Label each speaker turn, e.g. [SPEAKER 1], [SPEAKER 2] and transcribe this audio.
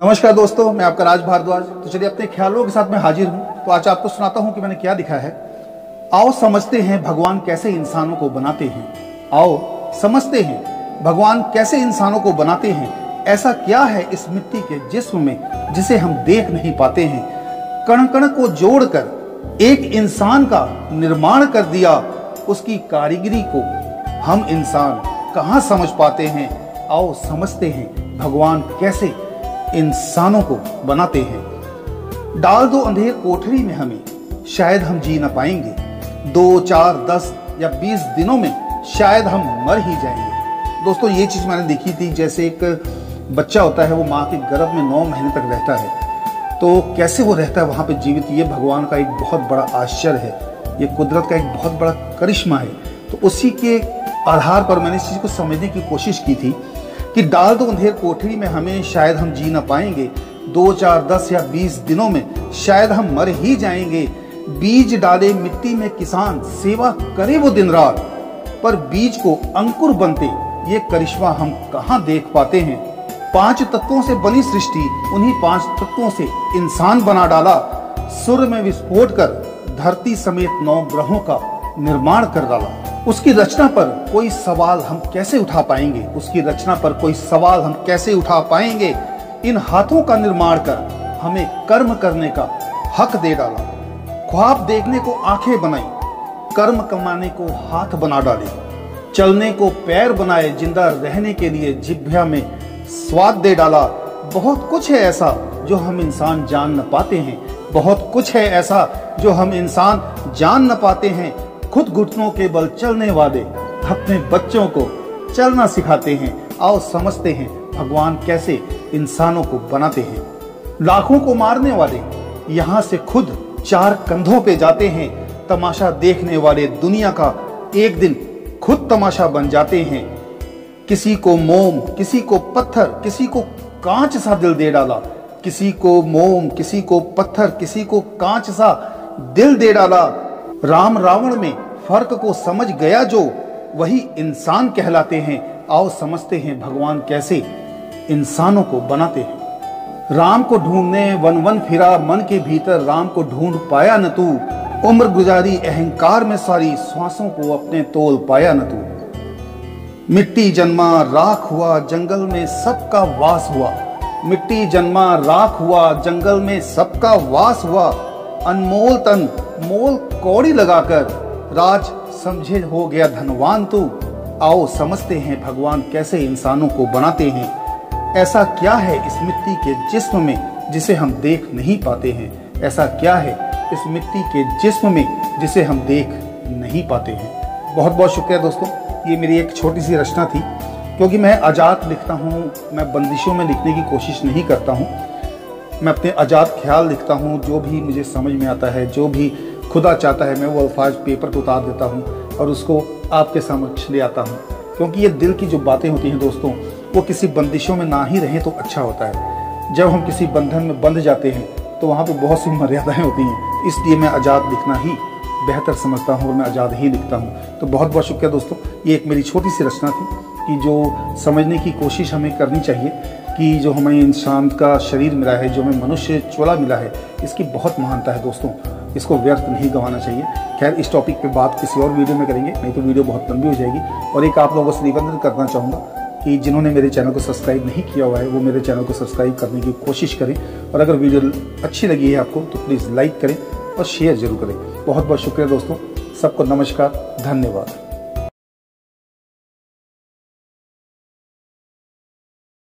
[SPEAKER 1] नमस्कार दोस्तों, मैं आपका राज भारद्वाज। तो चलिए अपने ख्यालों के साथ मैं हाजिर हूँ। तो आज आपको सुनाता हूँ कि मैंने क्या लिखा है। आओ समझते हैं भगवान कैसे इंसानों को बनाते हैं। आओ समझते हैं भगवान कैसे इंसानों को बनाते हैं। ऐसा क्या है इस मिट्टी के जिस्म में जिसे हम देख नहीं पाते हैं। कण कण को जोड़कर एक इंसान का निर्माण कर दिया। उसकी कारीगरी को हम इंसान कहाँ समझ पाते हैं। आओ समझते हैं भगवान कैसे इंसानों को बनाते हैं। डाल दो अंधेर कोठरी में हमें, शायद हम जी न पाएंगे। 2, 4, 10 या 20 दिनों में शायद हम मर ही जाएंगे। दोस्तों, ये चीज मैंने देखी थी। जैसे एक बच्चा होता है, वो माँ के गर्भ में 9 महीने तक रहता है, तो कैसे वो रहता है वहां पे जीवित। ये भगवान का एक बहुत बड़ा आश्चर्य है, ये कुदरत का एक बहुत बड़ा करिश्मा है। तो उसी के आधार पर मैंने इस चीज को समझने की कोशिश की थी कि डाल दो अंधेर कोठरी में हमें, शायद हम जी न पाएंगे। 2, 4, 10 या 20 दिनों में शायद हम मर ही जाएंगे। बीज डाले मिट्टी में किसान, सेवा करे वो दिन रात, पर बीज को अंकुर बनते ये करिश्मा हम कहाँ देख पाते हैं। 5 तत्वों से बनी सृष्टि, उन्हीं 5 तत्वों से इंसान बना डाला। सूर्य में विस्फोट कर धरती समेत 9 ग्रहों का निर्माण कर डाला। उसकी रचना पर कोई सवाल हम कैसे उठा पाएंगे। उसकी रचना पर कोई सवाल हम कैसे उठा पाएंगे। इन हाथों का निर्माण कर हमें कर्म करने का हक दे डाला। ख्वाब देखने को आंखें बनाई, कर्म कमाने को हाथ बना डाले। चलने को पैर बनाए, जिंदा रहने के लिए जिह्वा में स्वाद दे डाला। बहुत कुछ है ऐसा जो हम इंसान जान न पाते हैं। बहुत कुछ है ऐसा जो हम इंसान जान न पाते हैं। खुद घुटनों के बल चलने वाले अपने बच्चों को चलना सिखाते हैं। आओ समझते हैं भगवान कैसे इंसानों को बनाते हैं। लाखों को मारने वाले यहाँ से खुद 4 कंधों पे जाते हैं। तमाशा देखने वाले दुनिया का एक दिन खुद तमाशा बन जाते हैं। किसी को मोम, किसी को पत्थर, किसी को कांच सा दिल दे डाला। किसी को मोम, किसी को पत्थर, किसी को कांच सा दिल दे डाला। राम रावण में फर्क को समझ गया जो, वही इंसान कहलाते हैं। आओ समझते हैं भगवान कैसे इंसानों को बनाते हैं। राम को ढूंढने वन वन फिरा मन के भीतर, राम को ढूंढ पाया न तू। उम्र गुजारी अहंकार में सारी, श्वासों को अपने तोल पाया न तू। मिट्टी जन्मा राख हुआ, जंगल में सबका वास हुआ। मिट्टी जन्मा राख हुआ, जंगल में सबका वास हुआ। अनमोल तन मोल कौड़ी लगाकर, राज समझे हो गया धनवान तू। आओ समझते हैं भगवान कैसे इंसानों को बनाते हैं। ऐसा क्या है इस मिट्टी के जिस्म में जिसे हम देख नहीं पाते हैं। ऐसा क्या है इस मिट्टी के जिस्म में जिसे हम देख नहीं पाते हैं। बहुत बहुत शुक्रिया दोस्तों। ये मेरी एक छोटी सी रचना थी, क्योंकि मैं आज़ाद लिखता हूँ। मैं बंदिशों में लिखने की कोशिश नहीं करता हूँ। मैं अपने आज़ाद ख्याल लिखता हूँ। जो भी मुझे समझ में आता है, जो भी खुदा चाहता है, मैं वो अल्फाज पेपर पर उतार देता हूँ और उसको आपके समक्ष ले आता हूँ। क्योंकि ये दिल की जो बातें होती हैं दोस्तों, वो किसी बंदिशों में ना ही रहें तो अच्छा होता है। जब हम किसी बंधन में बंध जाते हैं तो वहाँ पे बहुत सी मर्यादाएं होती हैं। इसलिए मैं आज़ाद लिखना ही बेहतर समझता हूँ और मैं आज़ाद ही लिखता हूँ। तो बहुत बहुत शुक्रिया दोस्तों। ये एक मेरी छोटी सी रचना थी कि जो समझने की कोशिश हमें करनी चाहिए कि जो हमें इंसान का शरीर मिला है, जो हमें मनुष्य चोला मिला है, इसकी बहुत महानता है दोस्तों। इसको व्यर्थ नहीं गंवाना चाहिए। खैर, इस टॉपिक पे बात किसी और वीडियो में करेंगे, नहीं तो वीडियो बहुत लंबी हो जाएगी। और एक आप लोगों से निवेदन करना चाहूँगा कि जिन्होंने मेरे चैनल को सब्सक्राइब नहीं किया हुआ है, वो मेरे चैनल को सब्सक्राइब करने की कोशिश करें। और अगर वीडियो अच्छी लगी है आपको तो प्लीज़ लाइक करें और शेयर जरूर करें। बहुत बहुत शुक्रिया दोस्तों। सबको नमस्कार, धन्यवाद।